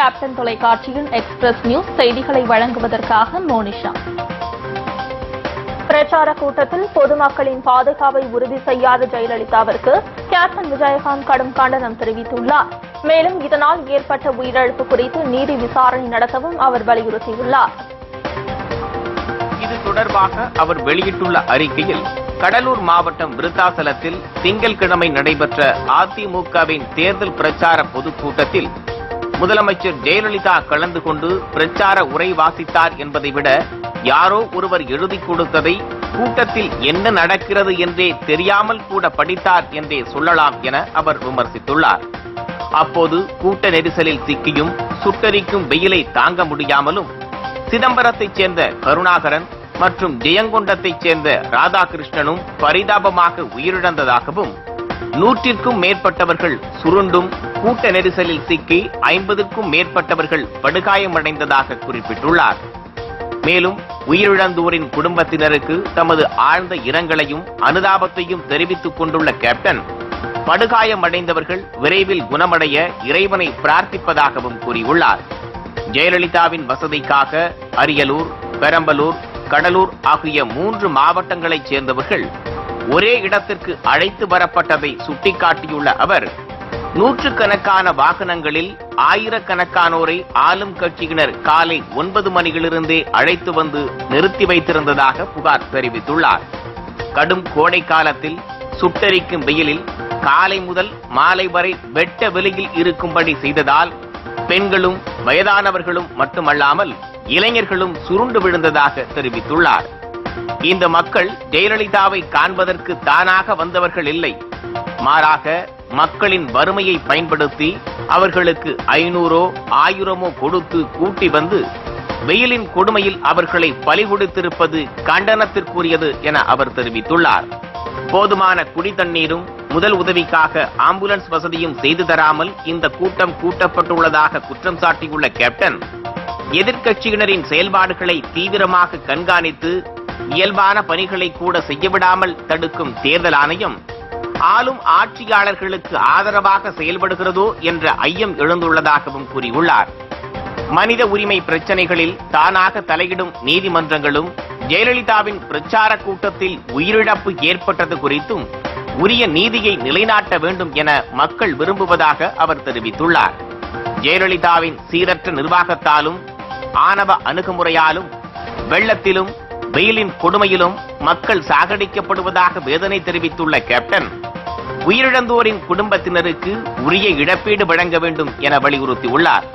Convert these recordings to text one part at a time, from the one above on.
Captain தொலைக்காட்சியின் express news செய்திகளை வழங்குவதற்காக மோனிஷா. பிரச்சார கூட்டத்தில் பொதுமக்களின் பாதுகாப்பை உறுதி செய்யாத ஜெயலலிதாவிற்கு கேப்டன் விஜயகாந்த் கடும் கண்டனம் தெரிவித்துள்ளார். மேலும் இதனால் ஏற்பட்ட உயிரிழப்பு குறித்து நீதி விசாரணை நடத்தவும் அவர் வலியுறுத்தியுள்ளார். இது தொடர்பாக அவர் வெளியிட்டுள்ள அறிக்கையில், கடலூர் மாவட்டம் விருத்தாசலத்தில் திங்கள்கிழமை நடைபெற்ற அதிமுகவின் தேர்தல் பிரச்சார பொதுக்கூட்டத்தில் முதலமைச்சர் ஜெயலலிதா கலந்து கொண்டு பிரச்சார உரை வாசித்தார் என்பதை விட யாரோ ஒருவர் எழுதி கொடுத்ததை கூட்டத்தில் என்ன நடக்கிறது என்றே தெரியாமல் கூட படித்தார் என்றே சொல்லலாம் என அவர் விமர்சித்துள்ளார். அப்போது கூட்ட நெரிசலில் சிக்கியும் சுட்டரிக்கும் வெயிலை தாங்க முடியாமலும் சிதம்பரத்தைச் சேர்ந்த கருணாகரன் மற்றும் ஜெயங்கொண்டத்தைச் சேர்ந்த ராதாகிருஷ்ணனும் பரிதாபமாக உயிரிழந்ததாகவும் 100க்கும் மேற்பட்டவர்கள் சுருண்டும் கூட்ட நெரிசலில் சிக்கி 50க்கும் மேற்பட்டவர்கள் படுகாயமடைந்ததாக குறிப்பிட்டுள்ளார். மேலும் உயிரிழந்தோரின் குடும்பத்தினருக்கு தமது ஆழ்ந்த இரங்கலையும் அனுதாபத்தையும் தெரிவித்துக் கொண்டுள்ள கேப்டன், படுகாயமடைந்தவர்கள் விரைவில் குணமடைய இறைவனை பிரார்த்திப்பதாகவும் கூறியுள்ளார். ஜெயலலிதாவின் வசதிக்காக அரியலூர், பெரம்பலூர், கடலூர் ஆகிய 3 மாவட்டங்களைச் சேர்ந்தவர்கள் ஒரே இடத்திற்கு அழைத்து வரப்பட்டதை சுட்டிக்காட்டியுள்ள அவர், 100கணக்கான வாகனங்களில் ஆயிரக்கணக்கானோரை ஆளும் கட்சியினர் காலை 9 மணியிலிருந்தே அழைத்து வந்து நிறுத்தி வைத்திருந்ததாக புகார் தெரிவித்துள்ளார். கடும் கோடை காலத்தில் சுட்டரிக்கும் வெயிலில் காலை முதல் மாலை வரை வெட்ட வெளியில் இருக்கும்படி செய்ததால் பெண்களும் வயதானவர்களும் மட்டுமல்லாமல் இளைஞர்களும் சுருண்டு விழுந்ததாக தெரிவித்துள்ளார். இந்த மக்கள் ஜெயலலிதாவை காண்பதற்கு தானாக வந்தவர்கள் இல்லை, மாறாக மக்களின் வறுமையை பயன்படுத்தி அவர்களுக்கு 500 1000 கொடுத்து கூட்டி வந்து வெயிலின் கொடுமையில் அவர்களை பலி கொடுத்திருப்பது கண்டனத்திற்குரியது என அவர் தெரிவித்துள்ளார். போதுமான குடிதண்ணீரும் முதல் உதவிக்காக ஆம்புலன்ஸ் வசதியும் செய்து தராமல் இந்த கூட்டம் கூட்டப்பட்டுள்ளதாக குற்றம் சாட்டியுள்ள கேப்டன், எதிர்க்கட்சியினரின் செயல்பாடுகளை தீவிரமாக கண்காணித்து இயல்பான பணிகளை கூட செய்யவிடாமல் தடுக்கும் தேர்தல் ஆணையம் ஆளும் ஆட்சியாளர்களுக்கு ஆதரவாக செயல்படுகிறதோ என்ற ஐயம் எழுந்துள்ளதாகவும் கூறியுள்ளார். மனித உரிமை பிரச்சனைகளில் தானாக தலையிடும் நீதிமன்றங்களும் ஜெயலலிதாவின் பிரச்சார கூட்டத்தில் உயிரிழப்பு ஏற்பட்டது குறித்தும் உரிய நீதியை நிலைநாட்ட வேண்டும் என மக்கள் விரும்புவதாக அவர் தெரிவித்துள்ளார். ஜெயலலிதாவின் சீரற்ற நிர்வாகத்தாலும் ஆணவ அணுகுமுறையாலும் வெள்ளத்திலும் வெயிலின் கொடுமையிலும் மக்கள் சாகடிக்கப்படுவதாக வேதனை தெரிவித்துள்ள கேப்டன், உயிரிழந்தோரின் குடும்பத்தினருக்கு உரிய இழப்பீடு வழங்க வேண்டும் என வலியுறுத்தியுள்ளார்.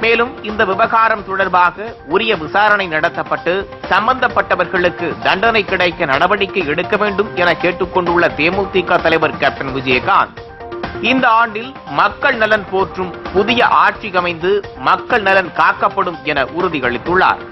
மேலும் இந்த விவகாரம் தொடர்பாக உரிய விசாரணை நடத்தப்பட்டு சம்பந்தப்பட்டவர்களுக்கு தண்டனை கிடைக்க நடவடிக்கை எடுக்க வேண்டும் என கேட்டுக் கொண்டுள்ள தேமுதிக தலைவர் கேப்டன் விஜயகாந்த், இந்த ஆண்டில் மக்கள் நலன் போற்றும் புதிய ஆட்சி அமைந்து மக்கள் நலன் காக்கப்படும் என உறுதியளித்துள்ளார்.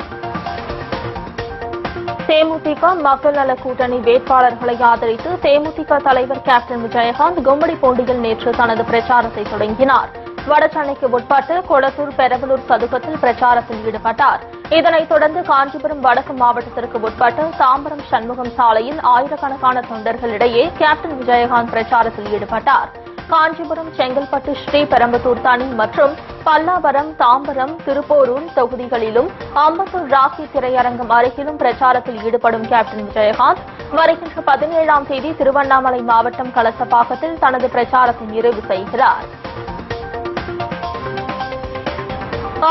தேமுதிக மக்கள் நல கூட்டணி வேட்பாளர்களை ஆதரித்து தேமுதிக தலைவர் கேப்டன் விஜயகாந்த் கும்மிடிப்பூண்டியில் நேற்று தனது பிரச்சாரத்தை தொடங்கினார். வடசென்னைக்கு உட்பட்டு கொளத்தூர், பெரம்பலூர் சதுக்கத்தில் பிரச்சாரத்தில் ஈடுபட்டார். இதனைத் தொடர்ந்து காஞ்சிபுரம் வடக்கு மாவட்டத்திற்கு உட்பட்டு தாம்பரம் சண்முகம் சாலையில் ஆயிரக்கணக்கான தொண்டர்களிடையே கேப்டன் விஜயகாந்த் பிரச்சாரத்தில் ஈடுபட்டார். காஞ்சிபுரம், செங்கல்பட்டு, ஸ்ரீபெரும்புதூர் தனி மற்றும் பல்லாவரம், தாம்பரம், திருப்போரூர் தொகுதிகளிலும் அம்பத்தூர் ராக்கி திரையரங்கம் அருகிலும் பிரச்சாரத்தில் ஈடுபடும் கேப்டன் விஜயகாந்த் வருகின்ற 17ஆம் தேதி திருவண்ணாமலை மாவட்டம் கலசப்பாக்கத்தில் தனது பிரச்சாரத்தை நிறைவு செய்கிறார்.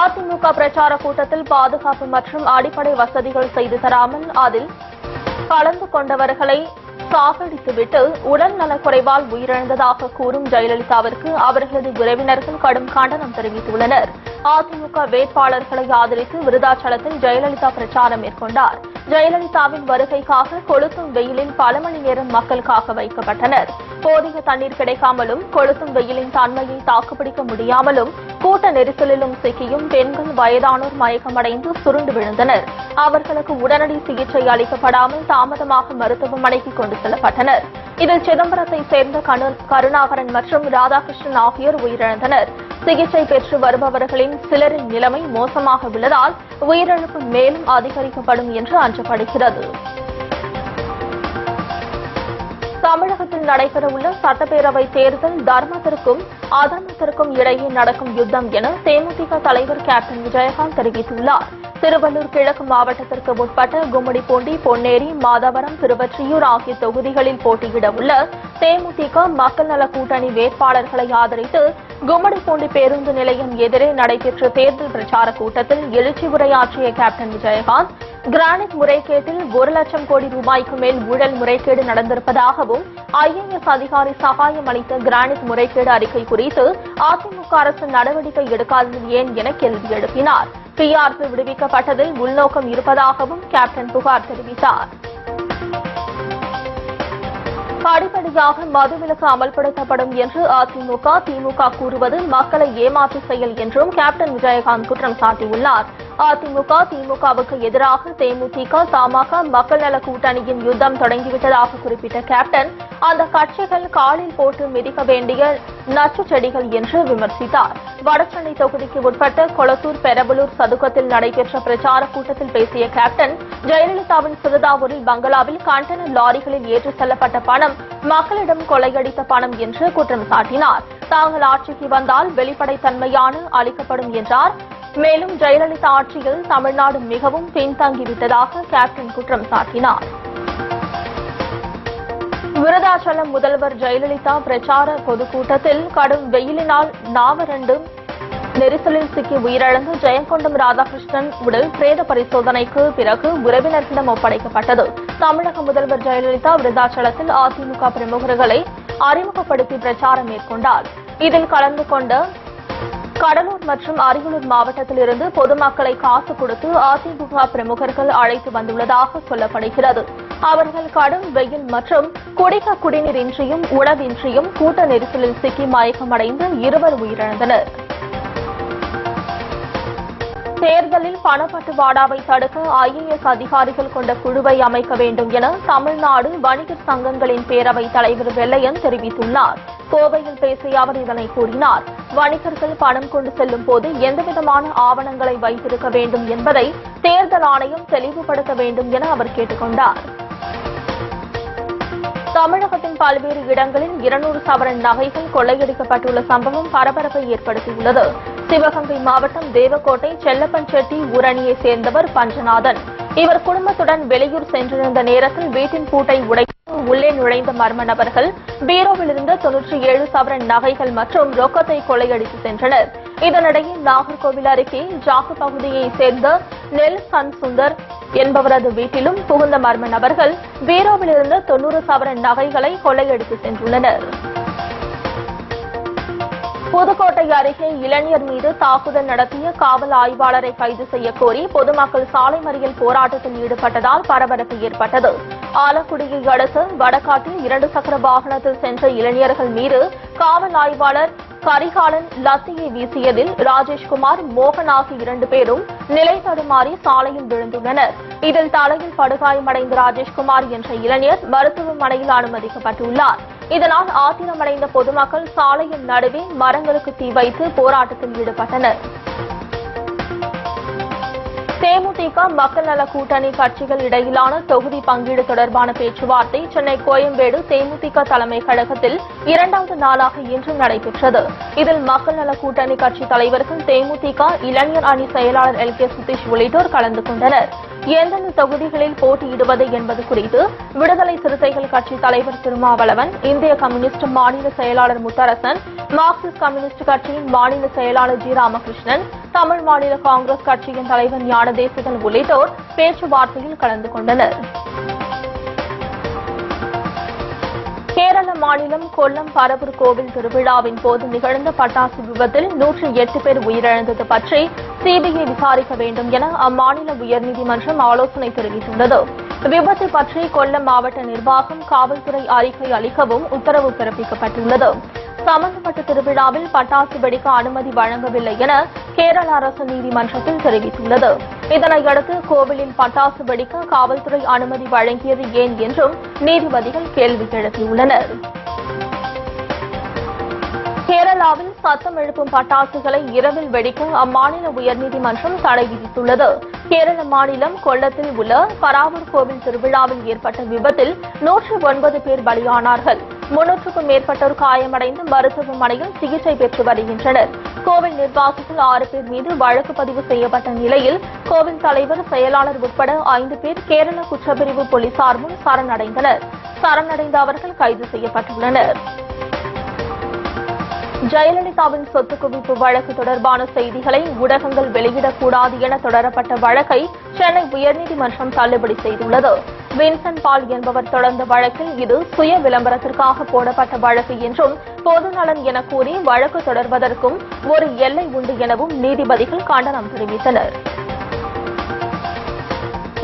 அதிமுக பிரச்சார கூட்டத்தில் பாதுகாப்பு மற்றும் அடிப்படை வசதிகள் செய்து தராமல் அதில் கலந்து கொண்டவர்களை சாகடித்துவிட்டு உடல் நலக்குறைவால் உயிரிழந்ததாக கூறும் ஜெயலலிதாவிற்கு அவர்களது உறவினர்கள் கடும் கண்டனம் தெரிவித்துள்ளனர். அதிமுக வேட்பாளர்களை ஆதரித்து விருதாச்சலத்தில் ஜெயலலிதா பிரச்சாரம் மேற்கொண்டார். ஜெயலலிதாவின் வருகைக்காக கொளுத்தும் வெயிலில் பல மணி நேரம் மக்கள் காக்க வைக்கப்பட்டனர். போதிய தண்ணீர் கிடைக்காமலும் கொளுத்தும் வெயிலின் தன்மையை தாக்குப்பிடிக்க முடியாமலும் கூட்ட நெரிசலிலும் சிக்கியும் பெண்கள், வயதானோர் மயக்கமடைந்து சுருண்டு விழுந்தனர். அவர்களுக்கு உடனடி சிகிச்சை அளிக்கப்படாமல் தாமதமாக மருத்துவமனைக்கு கொண்டு செல்லப்பட்டனர். இதில் சிதம்பரத்தை சேர்ந்த கருணாகரன் மற்றும் ராதாகிருஷ்ணன் ஆகியோர் உயிரிழந்தனர். சிகிச்சை பெற்று வருபவர்களின் சிலரின் நிலைமை மோசமாக உள்ளதால் உயிரிழப்பு மேலும் அதிகரிக்கப்படும் என்று அஞ்சப்படுகிறது. தமிழகத்தில் நடைபெறவுள்ள சட்டப்பேரவை தேர்தல் தர்மத்திற்கும் அதர்மத்திற்கும் இடையே நடக்கும் யுத்தம் என தேமுதிக தலைவர் கேப்டன் விஜயகாந்த் தெரிவித்துள்ளார். திருவள்ளூர் கிழக்கு மாவட்டத்திற்கு உட்பட்ட கும்மிடிப்பூண்டி, பொன்னேரி, மாதவரம், திருவொற்றியூர் ஆகிய தொகுதிகளில் போட்டியிட உள்ள தேமுதிக மக்கள் நல கூட்டணி வேட்பாளர்களை ஆதரித்து கும்மிடிப்பூண்டி பேருந்து நிலையம் எதிரே நடைபெற்ற தேர்தல் பிரச்சார கூட்டத்தில் எழுச்சி உரையாற்றிய கேப்டன் விஜயகாந்த், கிரானைட் முறைகேட்டில் 1 லட்சம் கோடி ரூபாய்க்கு மேல் ஊழல் முறைகேடு நடந்திருப்பதாகவும், IAS அதிகாரி சகாயம் அளித்த கிரானைட் முறைகேடு அறிக்கை குறித்து அதிமுக அரசு நடவடிக்கை எடுக்காதது ஏன் என கேள்வி எழுப்பினார். PRP விடுவிக்கப்பட்டதில் உள்நோக்கம் இருப்பதாகவும் கேப்டன் புகார் தெரிவித்தார். படிப்படியாக மதுவிலக்கு அமல்படுத்தப்படும் என்று அதிமுக, திமுக கூறுவது மக்களை ஏமாற்றும் செயல் என்றும் கேப்டன் விஜயகாந்த் குற்றம் சாட்டியுள்ளார். அதிமுக, திமுகவுக்கு எதிராக தேமுதிக, தமாக மக்கள் நல கூட்டணியின் யுத்தம் தொடங்கிவிட்டதாக குறிப்பிட்ட கேப்டன், அந்த கட்சிகள் காலில் போட்டு மிதிக்க வேண்டிய நச்சு செடிகள் என்று விமர்சித்தார். வடசென்னை தொகுதிக்கு உட்பட்ட கொளத்தூர், பெரம்பலூர் சதுக்கத்தில் நடைபெற்ற பிரச்சார கூட்டத்தில் பேசிய கேப்டன், ஜெயலலிதாவின் சிறுதாவூரில் பங்களாவில் கண்டெய்னர் லாரிகளில் ஏற்றிச் செல்லப்பட்ட பணம் மக்களிடம் கொள்ளையடித்த பணம் என்று குற்றம் சாட்டினார். தாங்கள் ஆட்சிக்கு வந்தால் வெளிப்படைத்தன்மையான அளிக்கப்படும் என்றார். மேலும் ஜெயலலிதா ஆட்சியில் தமிழ்நாடு மிகவும் பின்தங்கிவிட்டதாக கேப்டன் குற்றம் சாட்டினார். விருதாச்சலம் முதல்வர் ஜெயலலிதா பிரச்சார பொதுக்கூட்டத்தில் கடும் வெயிலினால் நாவரண்டு நெரிசலில் சிக்கி உயிரிழந்த ஜெயங்கொண்டம் ராதாகிருஷ்ணன் உடல் பிரேத பரிசோதனைக்கு பிறகு உறவினர்களிடம் ஒப்படைக்கப்பட்டது. தமிழக முதல்வர் ஜெயலலிதா விருதாச்சலத்தில் அதிமுக பிரமுகர்களை அறிமுகப்படுத்தி பிரச்சாரம் மேற்கொண்டார். இதில் கலந்து கொண்ட கடலூர் மற்றும் அரியலூர் மாவட்டத்திலிருந்து பொதுமக்களை காசு கொடுத்து அதிமுக பிரமுகர்கள் அழைத்து வந்துள்ளதாக சொல்லப்படுகிறது. அவர்கள் கடும் வெயில் மற்றும் குடிக்க குடிநீர் இன்றியும் உணவின்றியும் கூட்ட நெரிசலில் சிக்கி மயக்கமடைந்து 2 உயிரிழந்தனர். தேர்தலில் பணப்பட்டுவாடாவை தடுக்க IAS அதிகாரிகள் கொண்ட குழுவை அமைக்க வேண்டும் என தமிழ்நாடு வணிகர் சங்கங்களின் பேரவை தலைவர் வெள்ளையன் தெரிவித்துள்ளார். கோவையில் பேசிய அவர் இதனை கூறினார். வணிகர்கள் பணம் கொண்டு செல்லும் போது எந்தவிதமான ஆவணங்களை வைத்திருக்க வேண்டும் என்பதை தேர்தல் ஆணையம் தெளிவுபடுத்த வேண்டும் என அவர் கேட்டுக் கொண்டார். தமிழகத்தின் பல்வேறு இடங்களில் 200 சவரன் நகைகள் கொள்ளையடிக்கப்பட்டுள்ள சம்பவம் பரபரப்பை ஏற்படுத்தியுள்ளது. சிவகங்கை மாவட்டம் தேவக்கோட்டை செல்லப்பன்செட்டி ஊரணியைச் சேர்ந்தவர் பஞ்சநாதன். இவர் குடும்பத்துடன் வெளியூர் சென்றிருந்த நேரத்தில் வீட்டின் பூட்டை உடைத்து உள்ளே நுழைந்த மர்ம நபர்கள் பீரோவிலிருந்து 97 சவரன் நகைகள் மற்றும் ரொக்கத்தை கொள்ளையடித்து சென்றனர். இதனிடையே நாகர்கோவில் அருகே ஜாக்கு பகுதியைச் சேர்ந்த நெல்சன் சுந்தர் என்பவரது வீட்டிலும் புகுந்த மர்ம நபர்கள் பீரோவிலிருந்து 90 சவரன் நகைகளை கொள்ளையடித்து சென்றுள்ளனர். புதுக்கோட்டை அருகே இளைஞர் மீது தாக்குதல் நடத்திய காவல் ஆய்வாளரை கைது செய்ய கோரி பொதுமக்கள் சாலை மறியல் போராட்டத்தில் ஈடுபட்டதால் பரபரப்பு ஏற்பட்டது. ஆலக்குடியை அடுத்த வடகாட்டில் 2 சக்கர வாகனத்தில் சென்ற இளைஞர்கள் மீது காவல் ஆய்வாளர் கரிகாலன் லத்தியை வீசியதில் ராஜேஷ்குமார், மோகன் ஆகிய 2 பேரும் நிலை தடுமாறி சாலையில் விழுந்துள்ளனர். இதில் தலையில் படுகாயமடைந்த ராஜேஷ்குமார் என்ற இளைஞர் மருத்துவமனையில் அனுமதிக்கப்பட்டுள்ளார். இதனால் ஆத்திரமடைந்த பொதுமக்கள் சாலையின் நடுவே மரங்களுக்கு தீ வைத்து போராட்டத்தில் ஈடுபட்டனர். தேமுதிக மக்கள் நல கூட்டணி கட்சிகள் இடையிலான தொகுதி பங்கீடு தொடர்பான பேச்சுவார்த்தை சென்னை கோயம்பேடு தேமுதிக தலைமை கழகத்தில் 2வது நாளாக இன்று நடைபெற்றது. இதில் மக்கள் நல கூட்டணி கட்சி தலைவர்கள், தேமுதிக இளைஞர் அணி செயலாளர் LK சுதீஷ் உள்ளிட்டோர் கலந்து கொண்டனர். எந்தெந்த தொகுதிகளில் போட்டியிடுவது என்பது குறித்து விடுதலை சிறுத்தைகள் கட்சி தலைவர் திருமாவளவன், இந்திய கம்யூனிஸ்ட் மாநில செயலாளர் முத்தரசன், மார்க்சிஸ்ட் கம்யூனிஸ்ட் கட்சியின் மாநில செயலாளர் ஜி. ராமகிருஷ்ணன், தமிழ் மாநில காங்கிரஸ் கட்சியின் தலைவர் ஞானதேசிகன் உள்ளிட்டோர் பேச்சுவார்த்தையில் கலந்து கொண்டனர். கேரள மாநிலம் கொல்லம் பரவூர் கோவில் திருவிழாவின் போது நிகழ்ந்த பட்டாசு விபத்தில் 108 பேர் உயிரிழந்தது பற்றி CBI விசாரிக்க வேண்டும் என அம்மாநில உயர்நீதிமன்றம் ஆலோசனை தெரிவித்துள்ளது. விபத்து பற்றி கொல்லம் மாவட்ட நிர்வாகம் காவல்துறை அறிக்கை அளிக்கவும் உத்தரவு பிறப்பிக்கப்பட்டுள்ளது. சம்பந்தப்பட்ட திருவிழாவில் பட்டாசு வெடிக்க அனுமதி வழங்கவில்லை என கேரள அரசு நீதிமன்றத்தில் தெரிவித்துள்ளது. இதனையடுத்து கோவிலில் பட்டாசு வெடிக்க காவல்துறை அனுமதி வழங்கியது ஏன் என்றும் நீதிபதிகள் கேள்வி எழுப்பியுள்ளனர். கேரளாவில் சத்தம் எழுப்பும் பட்டாசுகளை இரவில் வெடிக்க அம்மாநில உயர்நீதிமன்றம் தடை விதித்துள்ளது. கேரள மாநிலம் கொல்லத்தில் உள்ள பராவூர் கோவில் திருவிழாவில் ஏற்பட்ட விபத்தில் 109 பேர் பலியானார்கள். 300க்கும் மேற்பட்டோர் காயமடைந்து மருத்துவமனையில் சிகிச்சை பெற்று வருகின்றனர். கோவில் நிர்வாகிகள் 6 பேர் மீது வழக்கு பதிவு செய்யப்பட்ட நிலையில் கோவில் தலைவர், செயலாளர் உட்பட 5 பேர் கேரள குற்றப்பிரிவு போலீசார் முன் சரணடைந்தனர். சரணடைந்த அவர்கள் கைது செய்யப்பட்டுள்ளனர். ஜெயலலிதாவின் சொத்து குவிப்பு வழக்கு தொடர்பான செய்திகளை ஊடகங்கள் வெளியிடக்கூடாது என தொடரப்பட்ட வழக்கை சென்னை உயர்நீதிமன்றம் தள்ளுபடி செய்துள்ளது. வின்சென்ட் பால் என்பவர் தொடர்ந்த வழக்கில் இது சுய விளம்பரத்திற்காக போடப்பட்ட வழக்கு என்றும் பொதுநலன் என கூறி வழக்கு தொடர்வதற்கும் ஒரு எல்லை உண்டு எனவும் நீதிபதிகள் கண்டனம் தெரிவித்தனர்.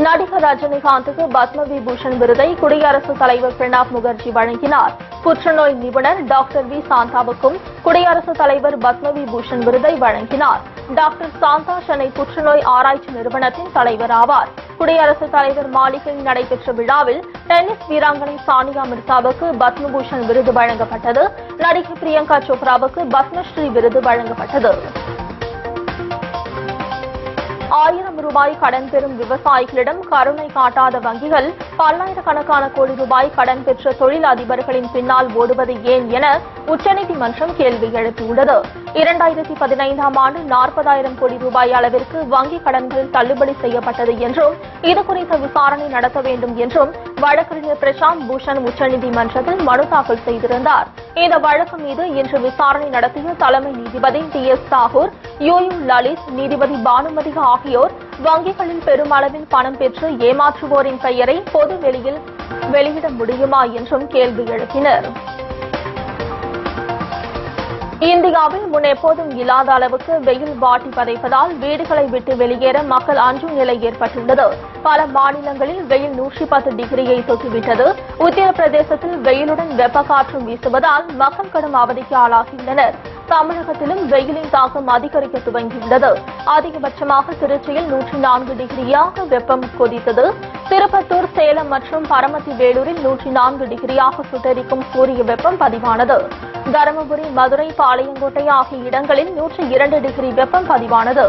நடிகர் ரஜினிகாந்துக்கு பத்ம விபூஷன் விருதை குடியரசுத் தலைவர் பிரணாப் முகர்ஜி வழங்கினார். புற்றுநோய் நிபுணர் டாக்டர் வி சாந்தாவுக்கும் குடியரசுத் தலைவர் பத்ம விபூஷன் விருதை வழங்கினார். டாக்டர் சாந்தா சென்னை புற்றுநோய் ஆராய்ச்சி நிறுவனத்தின் தலைவர் ஆவார். குடியரசுத் தலைவர் மாளிகையில் நடைபெற்ற விழாவில் டென்னிஸ் வீராங்கனை சானியா மிர்சாவுக்கு பத்மபூஷன் விருது வழங்கப்பட்டது. நடிகை பிரியங்கா சோப்ராவுக்கு பத்மஸ்ரீ விருது வழங்கப்பட்டது. 1000 ரூபாய் கடன் பெறும் விவசாயிகளிடம் கருணை காட்டாத வங்கிகள் பல்லாயிரக்கணக்கான கோடி ரூபாய் கடன் பெற்ற தொழில் அதிபர்களின் பின்னால் ஓடுவது ஏன் என உச்சநீதிமன்றம் கேள்வி எழுப்பியுள்ளது. 2015ஆம் ஆண்டு 40,000 கோடி ரூபாய் அளவிற்கு வங்கி கடன்கள் தள்ளுபடி செய்யப்பட்டது என்றும் இதுகுறித்த விசாரணை நடத்த வேண்டும் என்றும் வழக்கறிஞர் பிரசாந்த் பூஷன் உச்சநீதிமன்றத்தில் மனு தாக்கல் செய்திருந்தார். இந்த வழக்கு மீது இன்று விசாரணை நடத்திய தலைமை நீதிபதி TS தாகூர், UU லலித், நீதிபதி பானுமதி ஆகியோர் வங்கிகளில் பெருமளவில் பணம் பெற்று ஏமாற்றுவோரின் பெயரை பொது வெளியில் வெளியிட முடியுமா என்றும் கேள்வி எழுப்பினர். இந்தியாவில் முன் எப்போதும் இல்லாத அளவுக்கு வெயில் வாட்டி பதைப்பதால் வீடுகளை விட்டு வெளியேற மக்கள் அஞ்சும் நிலை ஏற்பட்டுள்ளது. பல மாநிலங்களில் வெயில் 110 டிகிரியை தொட்டுவிட்டது. உத்தரப்பிரதேசத்தில் வெயிலுடன் வெப்பக்காற்றும் வீசுவதால் மக்கள் கடும் அவதிக்கு ஆளாகியுள்ளனர். தமிழகத்திலும் வெயிலின் தாக்கம் அதிகரிக்க துவங்கியுள்ளது. அதிகபட்சமாக திருச்சியில் 104 டிகிரியாக வெப்பம் கொதித்தது. திருப்பத்தூர், சேலம் மற்றும் பரமத்தி வேலூரில் 104 டிகிரியாக சுட்டெரிக்கும் சூரிய வெப்பம் பதிவானது. தருமபுரி, மதுரை, பாளையங்கோட்டை ஆகிய இடங்களில் 102 டிகிரி வெப்பம் பதிவானது.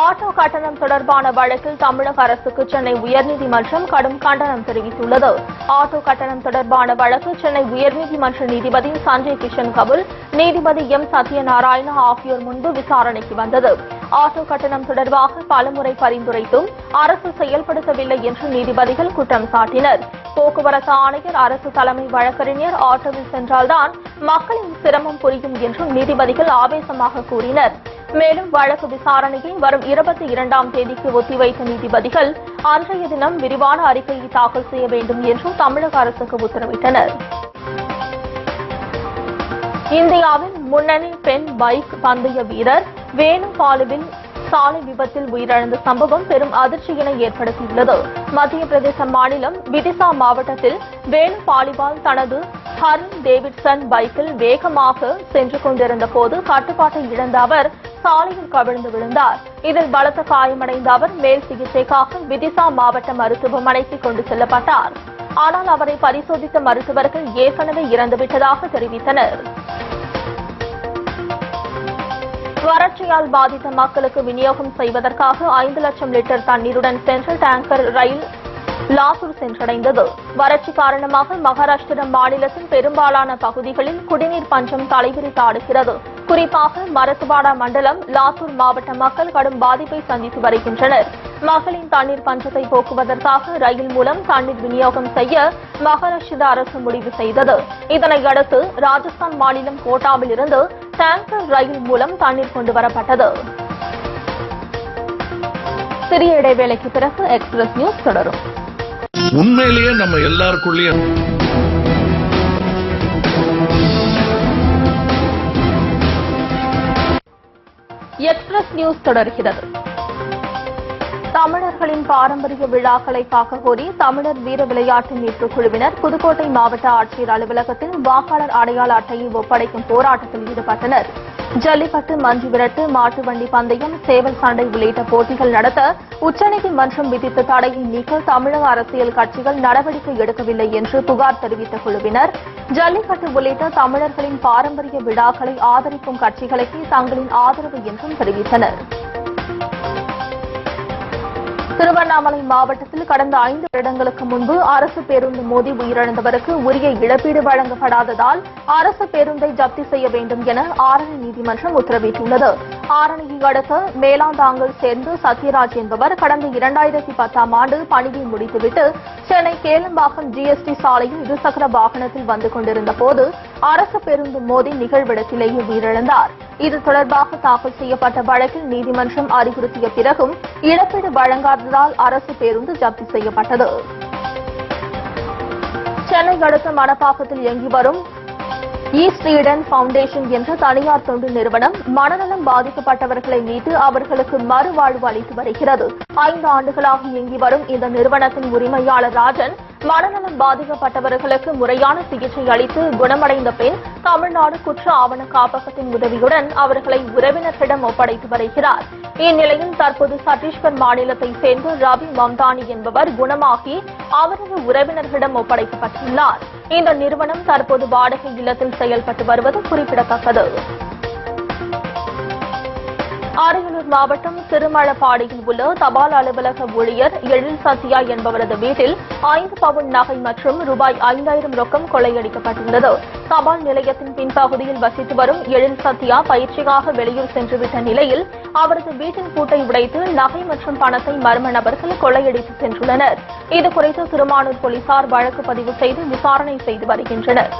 ஆட்டோ கட்டணம் தொடர்பான வழக்கில் தமிழக அரசுக்கு சென்னை உயர்நீதிமன்றம் கடும் கண்டனம் தெரிவித்துள்ளது. ஆட்டோ கட்டணம் தொடர்பான வழக்கு சென்னை உயர்நீதிமன்ற நீதிபதி சஞ்சய் கிஷன் கவுல், நீதிபதி M. சத்யநாராயணா ஆகியோர் முன்பு விசாரணைக்கு வந்தது. ஆட்டோ கட்டணம் தொடர்பாக பலமுறை பரிந்துரைத்தும் அரசு செயல்படுத்தவில்லை என்று நீதிபதிகள் குற்றம் சாட்டினர். போக்குவரத்து ஆணையர், அரசு தலைமை வழக்கறிஞர் ஆட்டோவில் சென்றால்தான் மக்களின் சிரமம் புரியும் என்றும் நீதிபதிகள் ஆவேசமாக கூறினர். மேலும் வழக்கு விசாரணையை வரும் 22ஆம் தேதிக்கு ஒத்திவைத்த நீதிபதிகள் அன்றைய தினம் விரிவான அறிக்கையை தாக்கல் செய்ய வேண்டும் என்றும் தமிழக அரசுக்கு உத்தரவிட்டனர். இந்தியாவின் முன்னணி பெண் பைக் பந்தய வீரர் வேணு பாலுவின் சாலை விபத்தில் உயிரிழந்த சம்பவம் பெரும் அதிர்ச்சியினை ஏற்படுத்தியுள்ளது. மத்திய பிரதேச மாநிலம் விதிசா மாவட்டத்தில் வேணு பாலிவால் தனது ஹர்லி டேவிட்சன் பைக்கில் வேகமாக சென்று கொண்டிருந்த போது கட்டுப்பாட்டை இழந்த அவர் சாலையில் கவிழ்ந்து விழுந்தார். இதில் பலத்த காயமடைந்த அவர் மேல் சிகிச்சைக்காக விதிசா மாவட்ட மருத்துவமனைக்கு கொண்டு செல்லப்பட்டார். ஆனால் அவரை பரிசோதித்த மருத்துவர்கள் ஏற்கனவே இறந்துவிட்டதாக தெரிவித்தனர். வறட்சியால் பாதித்த மக்களுக்கு விநியோகம் செய்வதற்காக 5 லட்சம் லிட்டர் தண்ணீருடன் சென்ட்ரல் டேங்கர் ரயில் லாத்தூர் சென்றடைந்தது. வறட்சி காரணமாக மகாராஷ்டிரா மாநிலத்தின் பெரும்பாலான பகுதிகளில் குடிநீர் பஞ்சம் தலைவிரித்தாடுகிறது. குறிப்பாக மரத்துவாடா மண்டலம், லாத்தூர் மாவட்ட மக்கள் கடும் பாதிப்பை சந்தித்து வருகின்றனர். மக்களின் தண்ணீர் பஞ்சத்தை போக்குவதற்காக ரயில் மூலம் தண்ணீர் விநியோகம் செய்ய மகாராஷ்டிரா அரசு முடிவு செய்தது. இதனையடுத்து ராஜஸ்தான் மாநிலம் கோட்டாவில் இருந்து டேங்கர் ரயில் மூலம் தண்ணீர் கொண்டுவரப்பட்டது. சிறிய இடைவேளைக்கு பிறகு எக்ஸ்பிரஸ் நியூஸ் தொடரும். உண்மையிலேயே நம்ம எல்லாருக்குள்ளேயும் எக்ஸ்பிரஸ் நியூஸ் தொடர்கிறது. தமிழர்களின் பாரம்பரிய விழாக்களை காக்க கோரி தமிழர் வீர விளையாட்டு மீட்பு குழுவினர் புதுக்கோட்டை மாவட்ட ஆட்சியர் அலுவலகத்தில் வாக்காளர் அடையாள அட்டையை ஒப்படைக்கும் போராட்டத்தில் ஈடுபட்டனர். ஜல்லிக்கட்டு, மஞ்சு விரட்டு, மாட்டு வண்டி பந்தயம், சேவல் சண்டை உள்ளிட்ட போட்டிகள் நடத்த உச்சநீதிமன்றம் விதித்த தடையை நீக்க தமிழக அரசியல் கட்சிகள் நடவடிக்கை எடுக்கவில்லை என்று புகார் தெரிவித்த குழுவினர், ஜல்லிக்கட்டு உள்ளிட்ட தமிழர்களின் பாரம்பரிய விழாக்களை ஆதரிக்கும் கட்சிகளுக்கு தங்களின் ஆதரவு என்றும் தெரிவித்தனர். திருவண்ணாமலை மாவட்டத்தில் கடந்த 5 வருடங்களுக்கு முன்பு அரசு பேருந்து மோதி உயிரிழந்தவருக்கு உரிய இழப்பீடு வழங்கப்படாததால் அரசு பேருந்தை ஜப்தி செய்ய வேண்டும் என ஆரணி நீதிமன்றம் உத்தரவிட்டுள்ளது. ஆரணியை அடுத்த மேலாந்தாங்கல் சேர்ந்த சத்யராஜ் என்பவர் கடந்த 2010ஆம் ஆண்டு பணியை முடித்துவிட்டு சென்னை கேளம்பாக்கம் ஜிஎஸ்டி சாலையில் இருசக்கர வாகனத்தில் வந்து கொண்டிருந்த போது அரசு பேருந்து மோதி நிகழ்விடத்திலேயே உயிரிழந்தார். இது தொடர்பாக தாக்கல் செய்யப்பட்ட வழக்கில் நீதிமன்றம் அறிவுறுத்திய பிறகும் இழப்பீடு வழங்காததால் அரசு பேருந்து ஜப்தி செய்யப்பட்டது. சென்னை அடுத்த மணப்பாக்கத்தில் இயங்கி வரும் ஈஸ்ட் ஈடன் பவுண்டேஷன் என்ற தனியார் தொண்டு நிறுவனம் மனநலம் பாதிக்கப்பட்டவர்களை மீட்டு அவர்களுக்கு மறுவாழ்வு அளித்து வருகிறது. 5 ஆண்டுகளாக இயங்கி வரும் இந்த நிறுவனத்தின் உரிமையாளர் ராஜன் மனநலம் பாதிக்கப்பட்டவர்களுக்கு முறையான சிகிச்சை அளித்து குணமடைந்த பின் தமிழ்நாடு குற்ற ஆவண காப்பகத்தின் உதவியுடன் அவர்களை உறவினர்களிடம் ஒப்படைத்து வருகிறார். இந்நிலையில் தற்போது சத்தீஸ்கர் மாநிலத்தை சேர்ந்த ரவி மம்தானி என்பவர் குணமாகி அவரது உறவினர்களிடம் ஒப்படைக்கப்பட்டுள்ளார். இந்த நிறுவனம் தற்போது வாடகை இல்லத்தில் செயல்பட்டு வருவது குறிப்பிடத்தக்கது. அரியலூர் மாவட்டம் திருமழப்பாடியில் உள்ள தபால் அலுவலக ஊழியர் எழில் சத்யா என்பவரது வீட்டில் 5 பவுன் நகை மற்றும் ரூபாய் 5000 ரொக்கம் கொள்ளையடிக்கப்பட்டுள்ளது. தபால் நிலையத்தின் பின்பகுதியில் வசித்து வரும் எழில் சத்யா பயிற்சிக்காக வெளியூர் சென்றுவிட்ட நிலையில் அவரது வீட்டின் பூட்டை உடைத்து நகை மற்றும் பணத்தை மர்ம நபர்கள் கொள்ளையடித்து சென்றுள்ளனர். இதுகுறித்து திருமானூர் போலீசார் வழக்கு பதிவு செய்து விசாரணை செய்து வருகின்றனர்.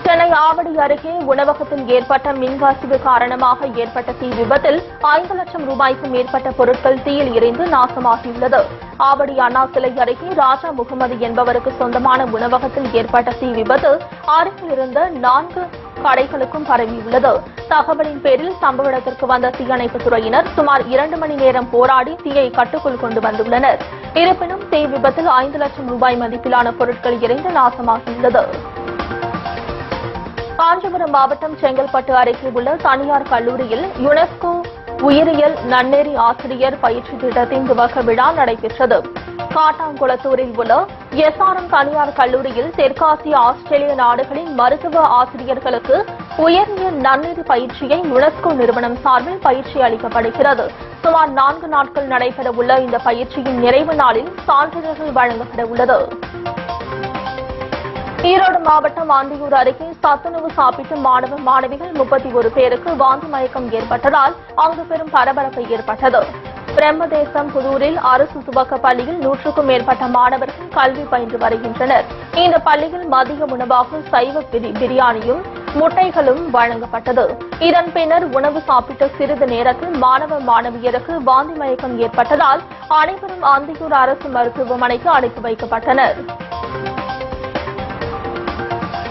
சென்னை ஆவடி அருகே உணவகத்தில் ஏற்பட்ட மின்கசிவு காரணமாக ஏற்பட்ட தீ விபத்தில் 5 லட்சம் ரூபாய்க்கும் மேற்பட்ட பொருட்கள் தீயில் எரிந்து நாசமாகியுள்ளது. ஆவடி அண்ணா சிலை அருகே ராஜா முகமது என்பவருக்கு சொந்தமான உணவகத்தில் ஏற்பட்ட தீ விபத்து அருகில் இருந்த 4 கடைகளுக்கும் பரவியுள்ளது. தகவலின் பேரில் சம்பவ இடத்திற்கு வந்த தீயணைப்புத் துறையினர் சுமார் 2 மணி நேரம் போராடி தீயை கட்டுக்குள் கொண்டு வந்துள்ளனர். இருப்பினும் தீ விபத்தில் 5 லட்சம் ரூபாய் மதிப்பிலான பொருட்கள் எரிந்து நாசமாகியுள்ளது. காஞ்சிபுரம் மாவட்டம் செங்கல்பட்டு அருகே உள்ள தனியார் கல்லூரியில் யுனெஸ்கோ உயிரியல் நன்னெறி ஆசிரியர் பயிற்சி திட்டத்தின் துவக்க விழா நடைபெற்றது. காட்டாங்குளத்தூரில் உள்ள எஸ்ஆர்எம் தனியார் கல்லூரியில் தெற்காசிய ஆஸ்திரேலிய நாடுகளின் மருத்துவ ஆசிரியர்களுக்கு உயரியல் நன்னெறி பயிற்சியை யுனெஸ்கோ நிறுவனம் சார்பில் பயிற்சி அளிக்கப்படுகிறது. சுமார் 4 நாட்கள் நடைபெறவுள்ள இந்த பயிற்சியின் நிறைவு நாளில் சான்றிதழ்கள் வழங்கப்பட உள்ளது. ஈரோடு மாவட்டம் ஆண்டியூர் அருகே சத்துணவு சாப்பிட்டு மாணவ மாணவிகள் 31 பேருக்கு வாந்தி மயக்கம் ஏற்பட்டதால் அங்கு பெரும் பரபரப்பு ஏற்பட்டது. பிரம்மதேசம் புதூரில் அரசு துவக்க பள்ளியில் 100க்கும் மேற்பட்ட மாணவர்கள் கல்வி பயின்று வருகின்றனர். இந்த பள்ளியில் மதிய உணவாக சைவ பிரியாணியும் முட்டைகளும் வழங்கப்பட்டது. இதன் பின்னர் உணவு சாப்பிட்ட சிறிது நேரத்தில் மாணவ மாணவியருக்கு வாந்தி மயக்கம் ஏற்பட்டதால் அனைவரும் ஆண்டியூர் அரசு மருத்துவமனைக்கு அழைத்து வைக்கப்பட்டனர்.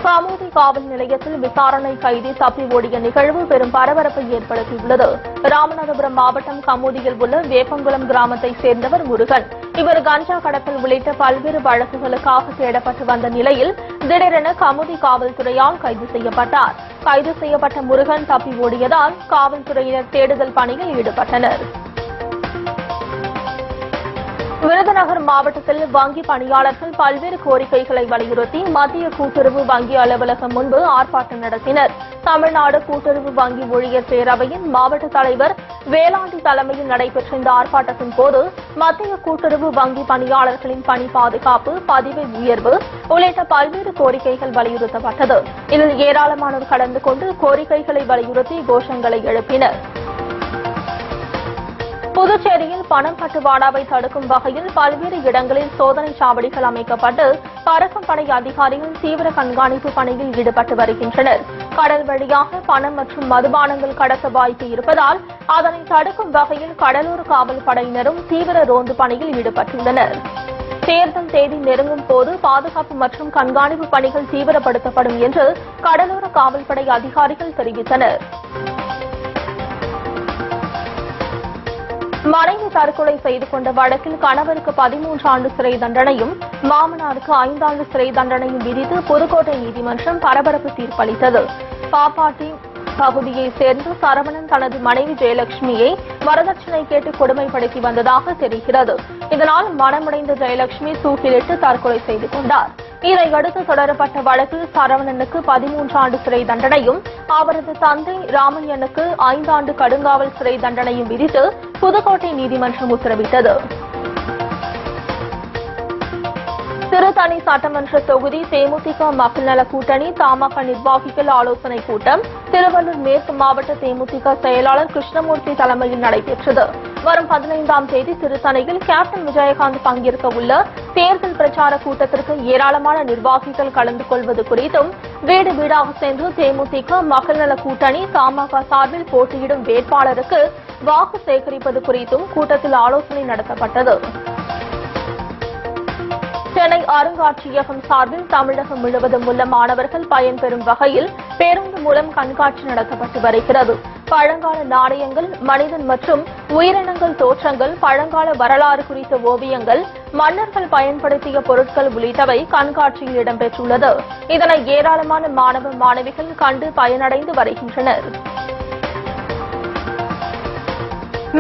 கமுதி காவல் நிலையத்தில் விசாரணை கைதி தப்பி ஓடிய நிகழ்வு பெரும் பரபரப்பை ஏற்படுத்தியுள்ளது. ராமநாதபுரம் மாவட்டம் கமுதியில் உள்ள வேப்பங்குளம் கிராமத்தை சேர்ந்தவர் முருகன். இவர் கஞ்சா கடத்தல் உள்ளிட்ட பல்வேறு வழக்குகளுக்காக தேடப்பட்டு வந்த நிலையில் திடீரென கமுதி காவல்துறையால் கைது செய்யப்பட்டார். கைது செய்யப்பட்ட முருகன் தப்பி ஓடியதால் காவல்துறையினர் தேடுதல் பணியில் ஈடுபட்டனர். விருதுநகர் மாவட்டத்தில் வங்கி பணியாளர்கள் பல்வேறு கோரிக்கைகளை வலியுறுத்தி மத்திய கூட்டுறவு வங்கி அலுவலகம் முன்பு ஆர்ப்பாட்டம் நடத்தினர். தமிழ்நாடு கூட்டுறவு வங்கி ஊழியர் பேரவையின் மாவட்ட தலைவர் வேளாண்டி தலைமையில் நடைபெற்ற இந்த ஆர்ப்பாட்டத்தின் போது மத்திய கூட்டுறவு வங்கி பணியாளர்களின் பணி பாதுகாப்பு, பதவி உயர்வு உள்ளிட்ட பல்வேறு கோரிக்கைகள் வலியுறுத்தப்பட்டது. இதில் ஏராளமானோர் கலந்து கொண்டு கோரிக்கைகளை வலியுறுத்தி கோஷங்களை எழுப்பினர். புதுச்சேரியில் பணம் பட்டுவாடாவை தடுக்கும் வகையில் பல்வேறு இடங்களில் சோதனை சாவடிகள் அமைக்கப்பட்டு பறக்கும் படை அதிகாரிகள் தீவிர கண்காணிப்பு பணியில் ஈடுபட்டு வருகின்றனர். கடல் வழியாக பணம் மற்றும் மதுபானங்கள் கடத்த வாய்ப்பு இருப்பதால் அதனை தடுக்கும் வகையில் கடலோர காவல் படையினரும் தீவிர ரோந்து பணியில் ஈடுபட்டுள்ளனர். தேர்தல் தேதி நெருங்கும் போது பாதுகாப்பு மற்றும் கண்காணிப்பு பணிகள் தீவிரப்படுத்தப்படும் என்று கடலோர காவல்படை அதிகாரிகள் தெரிவித்தனர். மனைவி தற்கொலை செய்து கொண்ட வழக்கில் கணவருக்கு 13 ஆண்டு சிறை தண்டனையும் மாமனாருக்கு 5 ஆண்டு சிறை தண்டனையும் விதித்து புதுக்கோட்டை நீதிமன்றம் பரபரப்பு தீர்ப்பளித்தது. பாப்பாட்டி பகுதியைச் சேர்ந்த சரவணன் தனது மனைவி ஜெயலட்சுமியை வரதட்சணை கேட்டு கொடுமைப்படுத்தி வந்ததாக தெரிகிறது. இதனால் மனமுடைந்த ஜெயலட்சுமி தூக்கிலிட்டு தற்கொலை செய்து கொண்டார். இதையடுத்து தொடரப்பட்ட வழக்கில் சரவணனுக்கு 13 ஆண்டு சிறை தண்டனையும் அவரது தந்தை ராமையனுக்கு 5 ஆண்டு கடுங்காவல் சிறை தண்டனையும் விதித்து புதுக்கோட்டை நீதிமன்றம் உத்தரவிட்டது. திருத்தணி சட்டமன்ற தொகுதி தேமுதிக மக்கள் நல கூட்டணி தமாக நிர்வாகிகள் ஆலோசனை கூட்டம் திருவள்ளூர் மேற்கு மாவட்ட தேமுதிக செயலாளர் கிருஷ்ணமூர்த்தி தலைமையில் நடைபெற்றது. வரும் 15ஆம் தேதி திருத்தணியில் கேப்டன் விஜயகாந்த் பங்கேற்க உள்ள தேர்தல் பிரச்சார கூட்டத்திற்கு ஏராளமான நிர்வாகிகள் கலந்து கொள்வது குறித்தும் வீடு வீடாக சென்று தேமுதிக மக்கள் நல கூட்டணி தமாக சார்பில் போட்டியிடும் வேட்பாளருக்கு வாக்கு சேகரிப்பது குறித்தும் கூட்டத்தில் ஆலோசனை நடத்தப்பட்டது. சென்னை அருங்காட்சியகம் சார்பில் தமிழகம் முழுவதும் உள்ள மாணவர்கள் பயன்பெறும் வகையில் பேருந்து மூலம் கண்காட்சி நடத்தப்பட்டு வருகிறது. பழங்கால நாணயங்கள், மனிதன் மற்றும் உயிரினங்கள் தோற்றங்கள், பழங்கால வரலாறு குறித்த ஓவியங்கள், மன்னர்கள் பயன்படுத்திய பொருட்கள் உள்ளிட்டவை கண்காட்சியில் இடம்பெற்றுள்ளது. இதனை ஏராளமான மாணவ மாணவிகள் கண்டு பயனடைந்து வருகின்றனர்.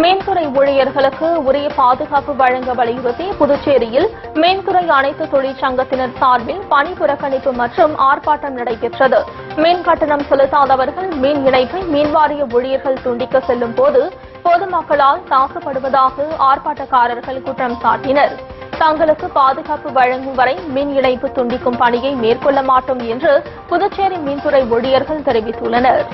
மீன்துறை ஊழியர்களுக்கு உரிய பாதுகாப்பு வழங்க வலியுறுத்தி புதுச்சேரியில் மீன்துறை அனைத்து தொழிற்சங்கத்தினர் சார்பில் பணி புறக்கணிப்பு மற்றும் ஆர்ப்பாட்டம் நடைபெற்றது. மீன் கட்டணம் செலுத்தாதவர்கள் மீன் இணைப்பை மீன்வாரிய ஊழியர்கள் துண்டிக்க செல்லும் போது பொதுமக்களால் தாக்கப்படுவதாக ஆர்ப்பாட்டக்காரர்கள் குற்றம் சாட்டினர். தங்களுக்கு பாதுகாப்பு வழங்கும் வரை மின் இணைப்பு துண்டிக்கும் பணியை மேற்கொள்ள மாட்டோம் என்று புதுச்சேரி மீன்துறை ஊழியர்கள் தெரிவித்துள்ளனர்.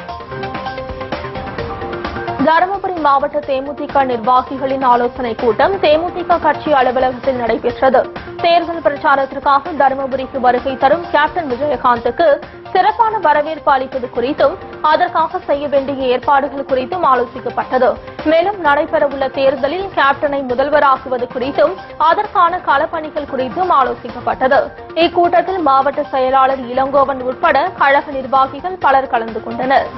தருமபுரி மாவட்ட தேமுதிக நிர்வாகிகளின் ஆலோசனைக் கூட்டம் தேமுதிக கட்சி அலுவலகத்தில் நடைபெற்றது. தேர்தல் பிரச்சாரத்திற்காக தருமபுரிக்கு வருகை தரும் கேப்டன் விஜயகாந்துக்கு சிறப்பான வரவேற்பு அளிப்பது குறித்தும் அதற்காக செய்ய வேண்டிய ஏற்பாடுகள் குறித்தும் ஆலோசிக்கப்பட்டது. மேலும் நடைபெறவுள்ள தேர்தலில் கேப்டனை முதல்வராக்குவது குறித்தும் அதற்கான களப்பணிகள் குறித்தும் ஆலோசிக்கப்பட்டது. இக்கூட்டத்தில் மாவட்ட செயலாளர் இளங்கோவன் உட்பட கழக நிர்வாகிகள் பலர் கலந்து கொண்டனர்.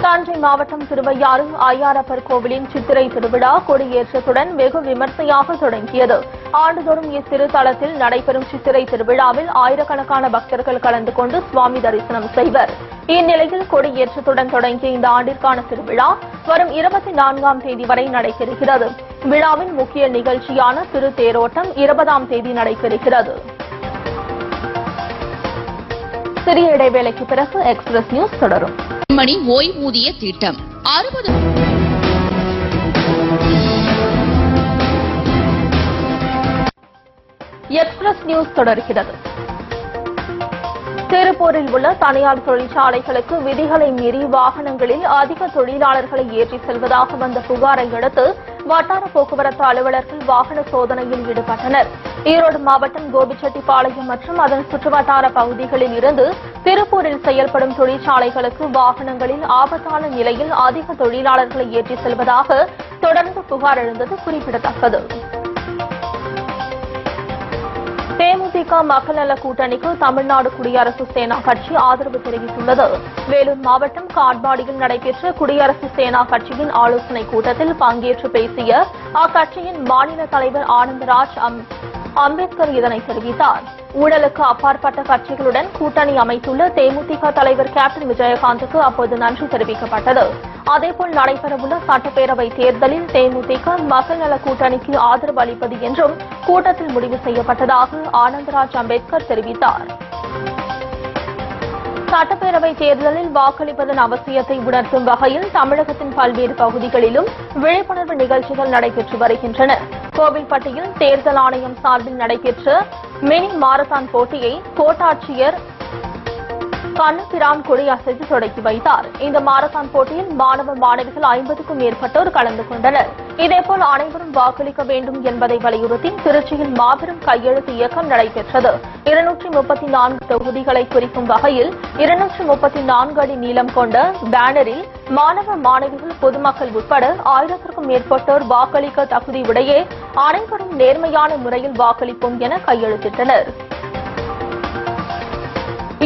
தஞ்சை மாவட்டம் திருவையாறு ஐயாரப்பர் கோவிலின் சித்திரை திருவிழா கொடியேற்றத்துடன் வெகு விமர்சையாக தொடங்கியது. ஆண்டுதோறும் இத்திருத்தலத்தில் நடைபெறும் சித்திரை திருவிழாவில் ஆயிரக்கணக்கான பக்தர்கள் கலந்து கொண்டு சுவாமி தரிசனம் செய்வர். இந்நிலையில் கொடியேற்றத்துடன் தொடங்கிய இந்த ஆண்டிற்கான திருவிழா வரும் 24ஆம் தேதி வரை நடைபெறுகிறது. விழாவின் முக்கிய நிகழ்ச்சியான திருத்தேரோட்டம் 20ஆம் தேதி நடைபெறுகிறது. சிறிய இடைவேளைக்கு பிறகு எக்ஸ்பிரஸ் நியூஸ் தொடரும். மணி ஓய்வூதிய திட்டம் 60 எக்ஸ்பிரஸ் நியூஸ் தொடர்கிறது. திருப்பூரில் உள்ள தனியார் தொழிற்சாலைகளுக்கு விதிகளை மீறி வாகனங்களில் அதிக தொழிலாளர்களை ஏற்றிச் செல்வதாக வந்த புகாரை அடுத்து வட்டார போக்குவரத்து அலுவலர்கள் வாகன சோதனையில் ஈடுபட்டனர். ஈரோடு மாவட்டம் கோபிச்செட்டிப்பாளையம் மற்றும் அதன் சுற்றுவட்டார பகுதிகளில் இருந்து திருப்பூரில் செயல்படும் தொழிற்சாலைகளுக்கு வாகனங்களில் ஆபத்தான நிலையில் அதிக தொழிலாளர்களை ஏற்றிச் செல்வதாக தொடர்ந்து புகார் எழுந்தது குறிப்பிடத்தக்கது. தேமுதிக மக்கள் நல கூட்டணிக்கு தமிழ்நாடு குடியரசு சேனா கட்சி ஆதரவு தெரிவித்துள்ளது. வேலூர் மாவட்டம் காட்பாடியில் நடைபெற்ற குடியரசு சேனா கட்சியின் ஆலோசனைக் கூட்டத்தில் பங்கேற்று பேசிய அக்கட்சியின் மாநில தலைவர் ஆனந்தராஜ் அம்பேத்கர் இதனை தெரிவித்தார். ஊழலுக்கு அப்பாற்பட்ட கட்சிகளுடன் கூட்டணி அமைத்துள்ள தேமுதிக தலைவர் கேப்டன் விஜயகாந்துக்கு அப்போது நன்றி தெரிவிக்கப்பட்டது. அதேபோல் நடைபெறவுள்ள சட்டப்பேரவைத் தேர்தலில் தேமுதிக மக்கள் நல கூட்டணிக்கு ஆதரவு அளிப்பது என்றும் கூட்டத்தில் முடிவு செய்யப்பட்டதாக ஆனந்தராஜ் அம்பேத்கர் தெரிவித்தார். சட்டப்பேரவைத் தேர்தலில் வாக்களிப்பதன் அவசியத்தை உணர்த்தும் வகையில் தமிழகத்தின் பல்வேறு பகுதிகளிலும் விழிப்புணர்வு நிகழ்ச்சிகள் நடைபெற்று வருகின்றன. கோவில்பட்டியில் தேர்தல் ஆணையம் சார்பில் நடைபெற்ற மினி மாரத்தான் போட்டியை கோட்டாட்சியர் கண்ணபிரான் கொடியசைத்து தொடங்கி வைத்தார். இந்த மாரத்தான் போட்டியில் மாணவ மாணவிகள் 50க்கும் மேற்பட்டோர் கலந்து கொண்டனர். இதேபோல் அனைவரும் வாக்களிக்க வேண்டும் என்பதை வலியுறுத்தி திருச்சியில் மாபெரும் கையெழுத்து இயக்கம் நடைபெற்றது. 234 தொகுதிகளை குறிக்கும் வகையில் 234 அடி நீளம் கொண்ட பேனரில் மாணவ மாணவிகள் பொதுமக்கள் உட்பட 1000க்கும் மேற்பட்டோர் வாக்களிக்க தகுதி உடைய அனைவரும் நேர்மையான முறையில் வாக்களிப்போம் என கையெழுத்திட்டனர்.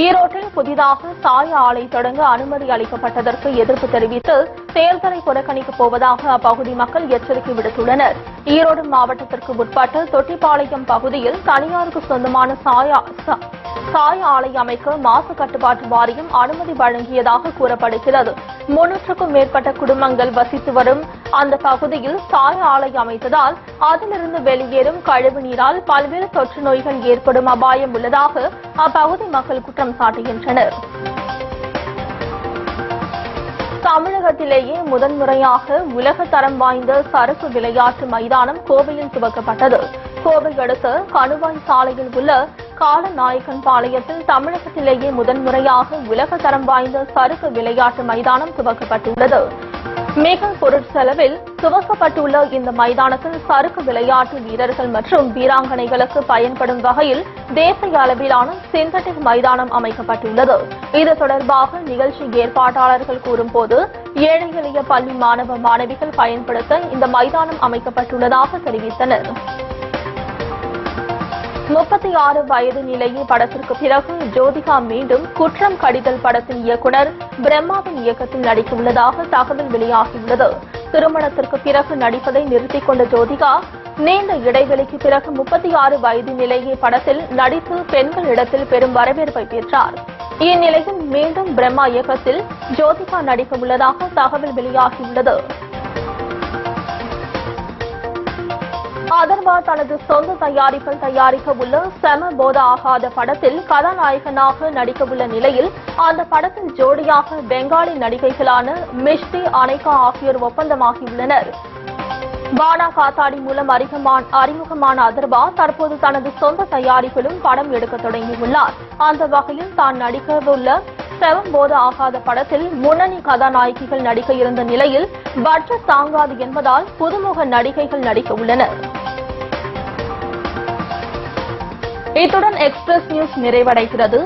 ஈரோட்டில் புதிதாக சாய ஆலை தொடங்க அனுமதி அளிக்கப்பட்டதற்கு எதிர்ப்பு தெரிவித்து தேர்தலை புறக்கணிக்கப் போவதாக அப்பகுதி மக்கள் எச்சரிக்கை விடுத்துள்ளனர். ஈரோடு மாவட்டத்திற்கு உட்பட்ட தொட்டிப்பாளையம் பகுதியில் தனியாருக்கு சொந்தமான சாய ஆலை அமைக்க மாசு கட்டுப்பாட்டு வாரியம் அனுமதி வழங்கியதாக கூறப்படுகிறது. 300க்கும் மேற்பட்ட குடும்பங்கள் வசித்து வரும் அந்த பகுதியில் சாய ஆலை அமைத்ததால் அதிலிருந்து வெளியேறும் கழிவு நீரால் பல்வேறு தொற்று நோய்கள் ஏற்படும் அபாயம் உள்ளதாக அப்பகுதி மக்கள் குற்றம் சாட்டுகின்றனர். தமிழகத்திலேயே முதன்முறையாக உலக தரம் வாய்ந்த சறுக்கு விளையாட்டு மைதானம் கோவையில் துவக்கப்பட்டது. கோவை அடுத்த கணுவாய் சாலையில் உள்ள காலநாயக்கன் பாளையத்தில் தமிழகத்திலேயே முதன்முறையாக உலக தரம் வாய்ந்த சறுக்கு விளையாட்டு மைதானம் துவக்கப்பட்டுள்ளது. மிக பொருட்செலவில் துவக்கப்பட்டுள்ள இந்த மைதானத்தில் சறுக்கு விளையாட்டு வீரர்கள் மற்றும் வீராங்கனைகளுக்கு பயன்படும் வகையில் தேசிய அளவிலான சிந்தட்டிக் மைதானம் அமைக்கப்பட்டுள்ளது. இது தொடர்பாக நிகழ்ச்சி ஏற்பாட்டாளர்கள் கூறும்போது ஏழை எளிய பள்ளி மாணவ மாணவிகள் பயன்படுத்த இந்த மைதானம் அமைக்கப்பட்டுள்ளதாக தெரிவித்தனர். 36 வயது நிலைய படத்திற்கு பிறகு ஜோதிகா மீண்டும் குற்றம் கடிதல் படத்தின் இயக்குநர் பிரம்மாவின் இயக்கத்தில் நடிக்க உள்ளதாக தகவல் வெளியாகியுள்ளது. திருமணத்திற்கு பிறகு நடிப்பதை நிறுத்திக் கொண்ட ஜோதிகா நீண்ட இடைவெளிக்கு பிறகு 36 வயது நிலைய படத்தில் நடித்து பெண்களிடத்தில் பெரும் வரவேற்பை பெற்றார். இந்நிலையில் மீண்டும் பிரம்மா இயக்கத்தில் ஜோதிகா நடிக்க உள்ளதாக தகவல் வெளியாகியுள்ளது. அதர்வா தனது சொந்த தயாரிப்பில் தயாரிக்க உள்ள செம போத ஆகாத படத்தில் கதாநாயகனாக நடிக்க உள்ள நிலையில் அந்த படத்தில் ஜோடியாக பெங்காலி நடிகைகளான மிஷ்டி அனைகா ஆகியோர் ஒப்பந்தமாகியுள்ளனர். பானா காத்தாடி மூலம் அறிமுகமான அதர்வா தற்போது தனது சொந்த தயாரிப்பிலும் படம் எடுக்க தொடங்கியுள்ளார். அந்த வகையில் தான் நடிக்கவுள்ள செவம் போத ஆகாத படத்தில் முன்னணி கதாநாயகிகள் நடிக்க இருந்த நிலையில் பட்ஜெட் தாங்காது என்பதால் புதுமுக நடிகைகள் நடிக்க உள்ளனர். இத்துடன் எக்ஸ்பிரஸ் நியூஸ் நிறைவடைகிறது.